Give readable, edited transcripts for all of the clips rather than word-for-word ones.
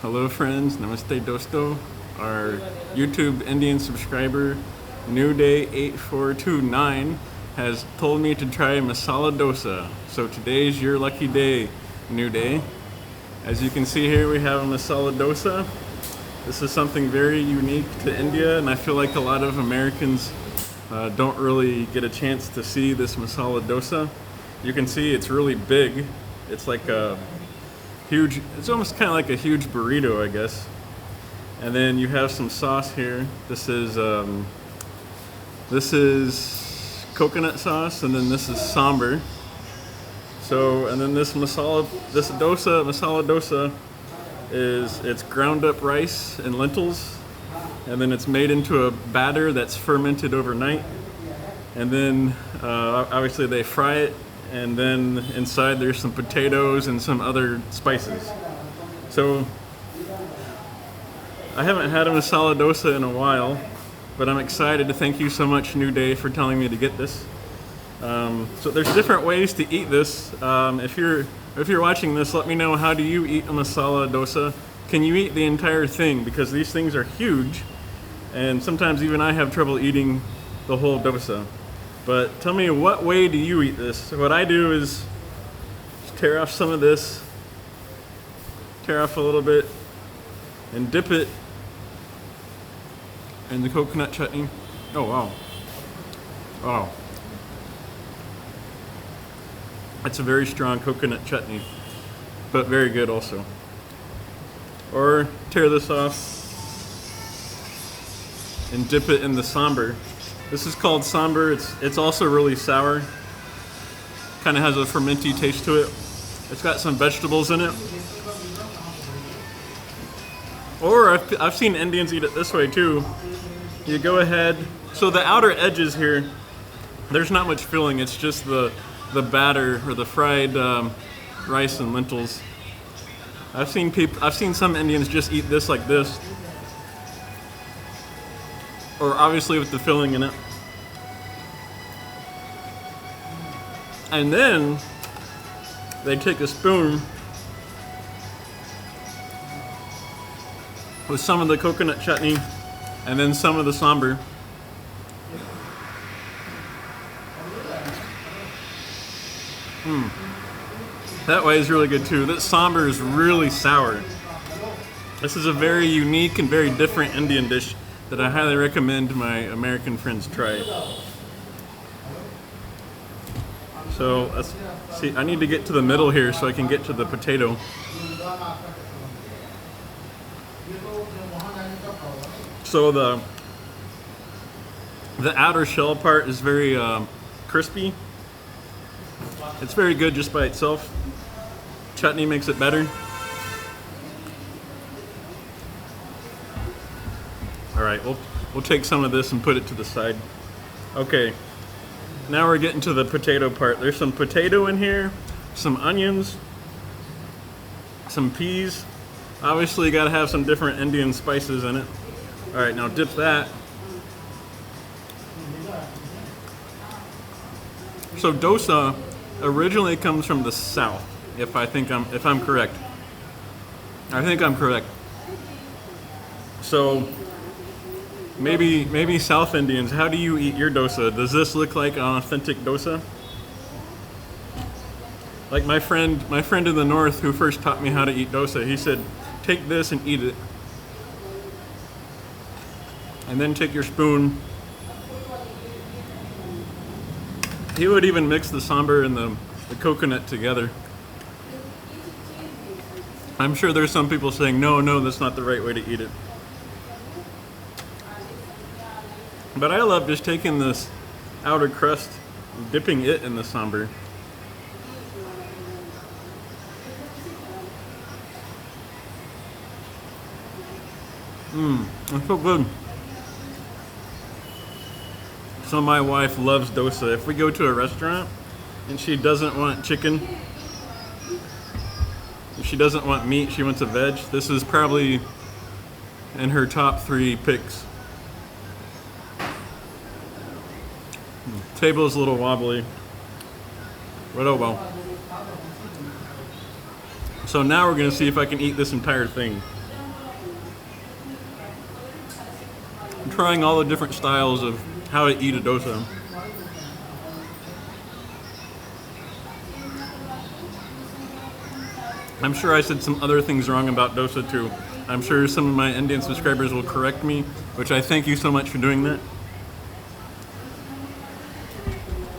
Hello friends, namaste dosto. Our YouTube Indian subscriber, New Day 8429, has told me to try masala dosa. So today's your lucky day, New Day. As you can see here, we have a masala dosa. This is something very unique to India, and I feel like a lot of Americans don't really get a chance to see this masala dosa. You can see it's really big. It's like a huge, it's almost kind of like a huge burrito, I guess. And then you have some sauce here. This is coconut sauce, and then this is sambar. So, and then this masala dosa it's ground up rice and lentils, and then it's made into a batter that's fermented overnight. And then obviously they fry it, and then inside there's some potatoes and some other spices. So I haven't had a masala dosa in a while, but I'm excited to thank you so much, New Day, for telling me to get this. So there's different ways to eat this. If you're watching this, let me know, how do you eat a masala dosa? Can you eat the entire thing? Because these things are huge, and sometimes even I have trouble eating the whole dosa. But tell me, what way do you eat this? So what I do is just tear off some of this, tear off a little bit, and dip it in the coconut chutney. Oh wow. Wow. It's a very strong coconut chutney, but very good also. Or tear this off and dip it in the sambar. This is called sambar. It's also really sour. Kind of has a fermenty taste to it. It's got some vegetables in it. Or I've seen Indians eat it this way too. You go ahead. So the outer edges here, there's not much filling. It's just the batter, or the fried rice and lentils. I've seen some Indians just eat this like this, or obviously with the filling in it. And then they take a spoon with some of the coconut chutney and then some of the sambar. That way is really good too. This sambar is really sour. This is a very unique and very different Indian dish that I highly recommend my American friends try. So let's see, I need to get to the middle here so I can get to the potato. So the outer shell part is very crispy. It's very good just by itself. Chutney makes it better. All right, we'll take some of this and put it to the side. Okay, now we're getting to the potato part. There's some potato in here, some onions, some peas. Obviously, you gotta have some different Indian spices in it. All right, now dip that. So dosa originally comes from the south, if I'm correct. I think I'm correct. So maybe South Indians, how do you eat your dosa? Does this look like an authentic dosa? Like my friend in the north who first taught me how to eat dosa, he said, take this and eat it. And then take your spoon. He would even mix the sambar and the coconut together. I'm sure there's some people saying, no, that's not the right way to eat it. But I love just taking this outer crust, dipping it in the sambar. It's so good. So my wife loves dosa. If we go to a restaurant and she doesn't want chicken, if she doesn't want meat, she wants a veg, this is probably in her top 3 picks. Table is a little wobbly, but oh well. So now we're gonna see if I can eat this entire thing. trying all the different styles of how to eat a dosa. I'm sure I said some other things wrong about dosa too. I'm sure some of my Indian subscribers will correct me, which I thank you so much for doing that.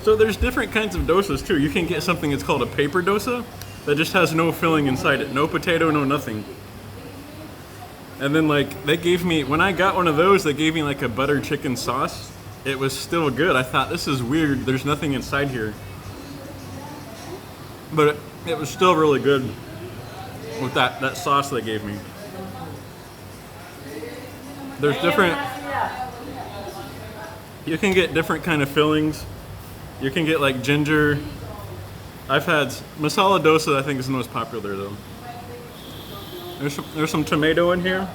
So there's different kinds of dosas too. You can get something that's called a paper dosa that just has no filling inside it. No potato, no nothing. And then like they gave me, when I got one of those, they gave me like a butter chicken sauce. It was still good. I thought, this is weird. There's nothing inside here. But it was still really good with that sauce they gave me. There's different, you can get different kind of fillings. You can get like ginger. I've had masala dosa, I think is the most popular though. There's some tomato in here.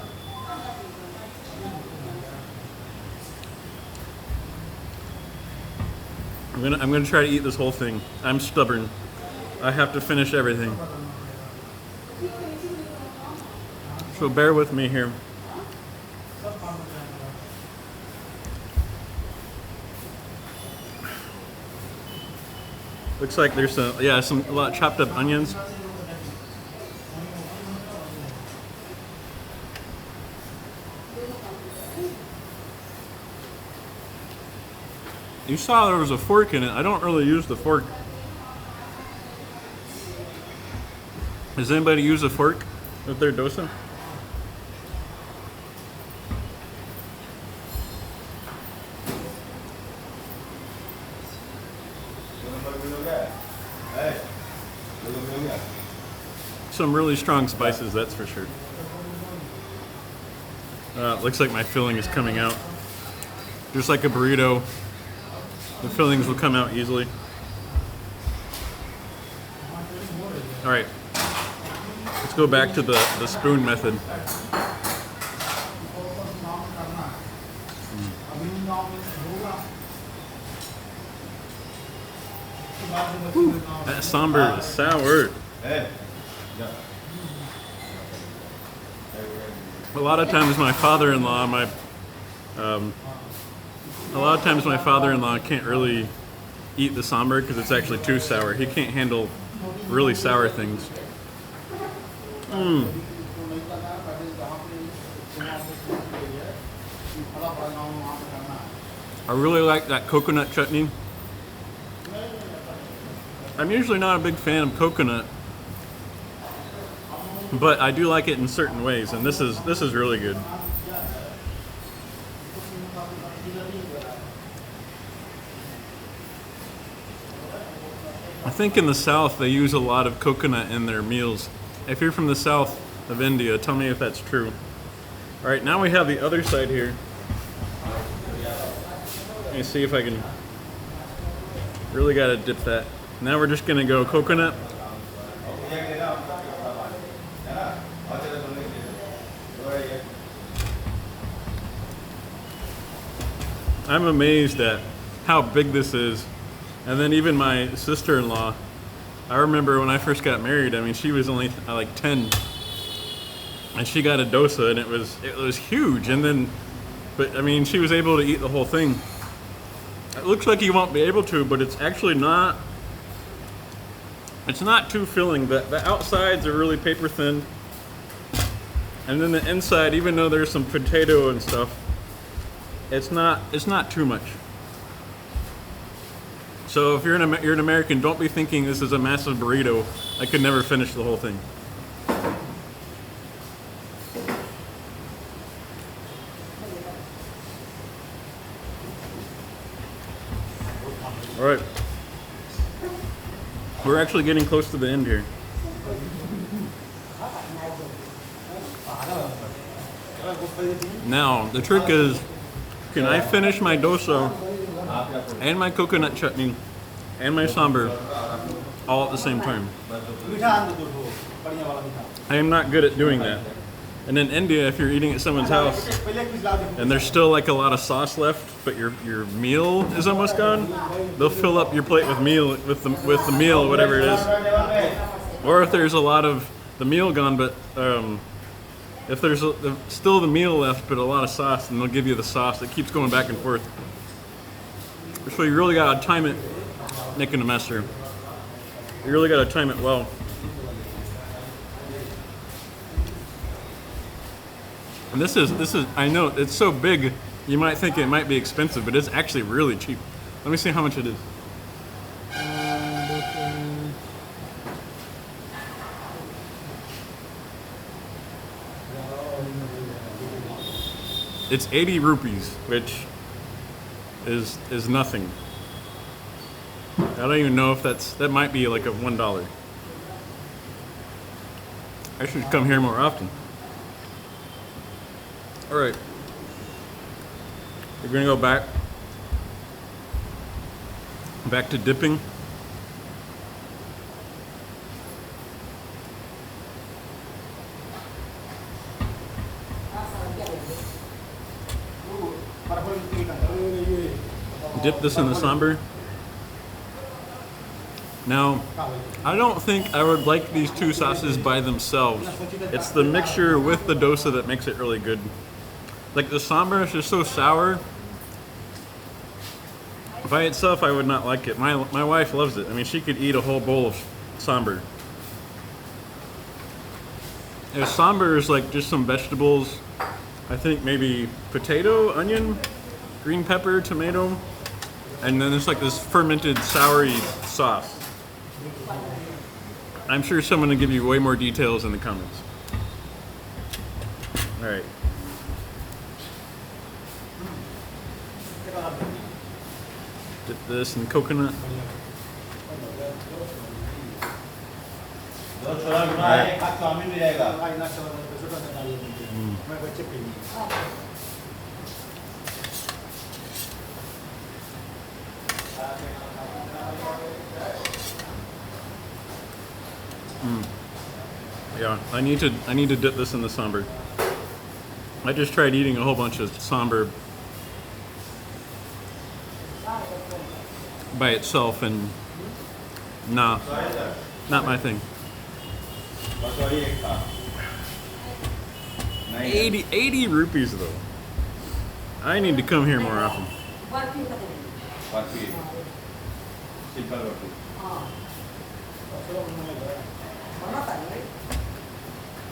I'm gonna try to eat this whole thing. I'm stubborn. I have to finish everything. So bear with me here. Looks like there's a lot of chopped up onions. You saw there was a fork in it. I don't really use the fork. Does anybody use a fork with their dosa? Some really strong spices, that's for sure. Looks like my filling is coming out. Just like a burrito, the fillings will come out easily. All right, let's go back to the spoon method. That sambar is sour. A lot of times my father-in-law can't really eat the sambar because it's actually too sour. He can't handle really sour things. I really like that coconut chutney. I'm usually not a big fan of coconut, but I do like it in certain ways, and this is really good. I think in the South they use a lot of coconut in their meals. If you're from the South of India, tell me if that's true. All right, now we have the other side here. Let me see if I can. Really gotta dip that. Now we're just gonna go coconut. I'm amazed at how big this is. And then even my sister-in-law, I remember when I first got married, I mean, she was only like 10, and she got a dosa, and it was huge. And then, but I mean, she was able to eat the whole thing. It looks like you won't be able to, but it's actually not. It's not too filling. The outsides are really paper thin, and then the inside, even though there's some potato and stuff, it's not too much. So if you're an American, don't be thinking this is a massive burrito. I could never finish the whole thing. All right. We're actually getting close to the end here. Now, the trick is, can I finish my dosa and my coconut chutney and my sambar all at the same time? I am not good at doing that. And in India, if you're eating at someone's house and there's still like a lot of sauce left, but your meal is almost gone, they'll fill up your plate with the meal, whatever it is. Or if there's a lot of the meal gone, but If there's still the meal left, but a lot of sauce, then they'll give you the sauce. It keeps going back and forth. So you really gotta time it, making a mess here. You really gotta time it well. And this is, I know it's so big, you might think it might be expensive, but it's actually really cheap. Let me see how much it is. It's 80 rupees, which is nothing. I don't even know if that might be like a $1. I should come here more often. All right, we're gonna go back to dipping. Dip this in the sambar. Now, I don't think I would like these two sauces by themselves. It's the mixture with the dosa that makes it really good. Like the sambar is just so sour. By itself, I would not like it. My wife loves it. I mean, she could eat a whole bowl of sambar. If sambar is like just some vegetables, I think maybe potato, onion, green pepper, tomato, and then there's like this fermented soury sauce. I'm sure someone will give you way more details in the comments. All right. Dip this in coconut. Yeah, I need to dip this in the sambar. I just tried eating a whole bunch of sambar by itself, and nah, not my thing. 80 rupees though. I need to come here more often.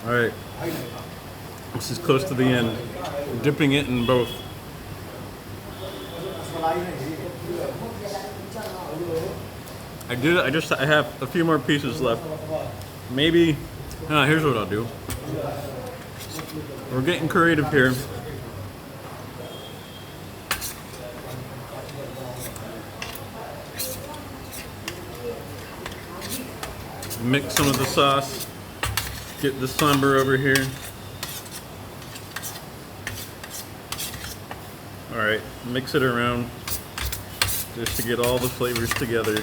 All right, this is close to the end. I'm dipping it in both. I have a few more pieces left. Maybe, here's what I'll do. We're getting creative here. Mix some of the sauce. Get the sambar over here. All right, mix it around just to get all the flavors together.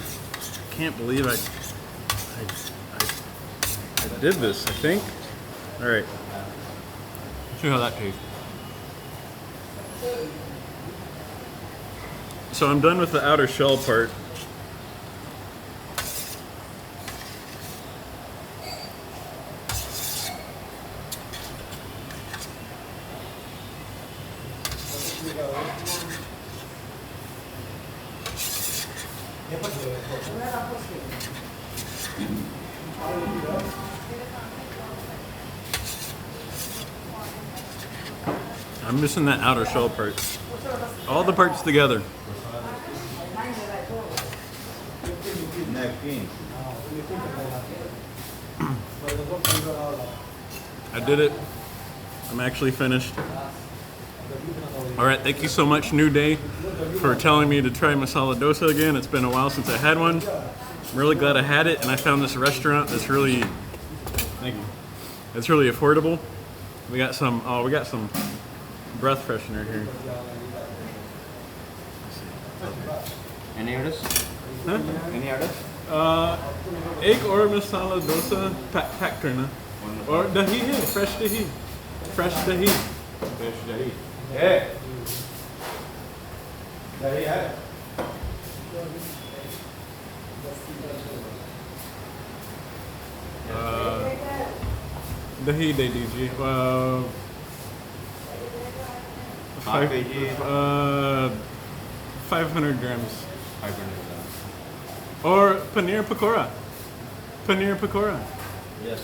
Can't believe I did this, I think. All right, let's see how that tastes. So I'm done with the outer shell part. I'm missing that outer shell part. All the parts together. I did it. I'm actually finished. All right, thank you so much, New Day, for telling me to try masala dosa again. It's been a while since I had one. I'm really glad I had it, and I found this restaurant that's really, thank you. It's really affordable. We got some breath freshener here. Any orders? Huh? Any orders? Egg or masala dosa pack karna. Or dahi hai, fresh dahi. Fresh dahi. Fresh dahi. Hey. Dahi hai. दही दे दीजिए. Half kg 500 grams. 500 grams. और paneer pakora. Paneer pakora. Yes.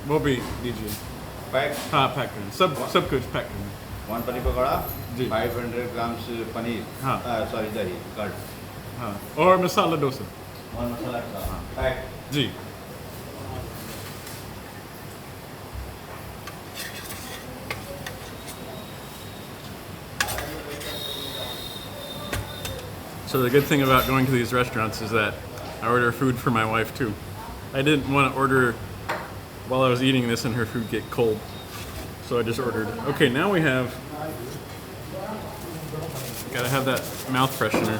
वो भी दीजिए. Pack. हाँ pack करें. सब कुछ पैक करें. One paneer pakora. जी. 500 grams paneer. हाँ. Sorry, dahi. Curd. हाँ. और masala dosa. One masala. Pack. Ji. So the good thing about going to these restaurants is that I order food for my wife too. I didn't want to order while I was eating this and her food get cold. So I just ordered. Okay, now we have, gotta have that mouth freshener.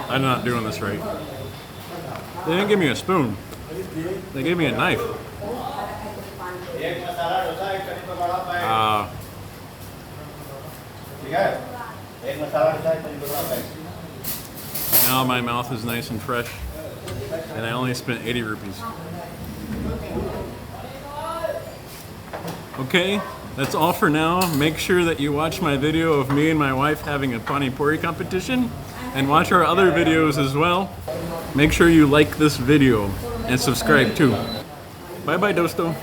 I'm not doing this right. They didn't give me a spoon. They gave me a knife. एक मसाला डोसा एक paneer pakora pack. ठीक है? एक मसाला डोसा एक paneer pakora pack. Now my mouth is nice and fresh, and I only spent 80 rupees. Okay, that's all for now. Make sure that you watch my video of me and my wife having a pani puri competition, and watch our other videos as well. Make sure you like this video and subscribe too. Bye bye, Dosto.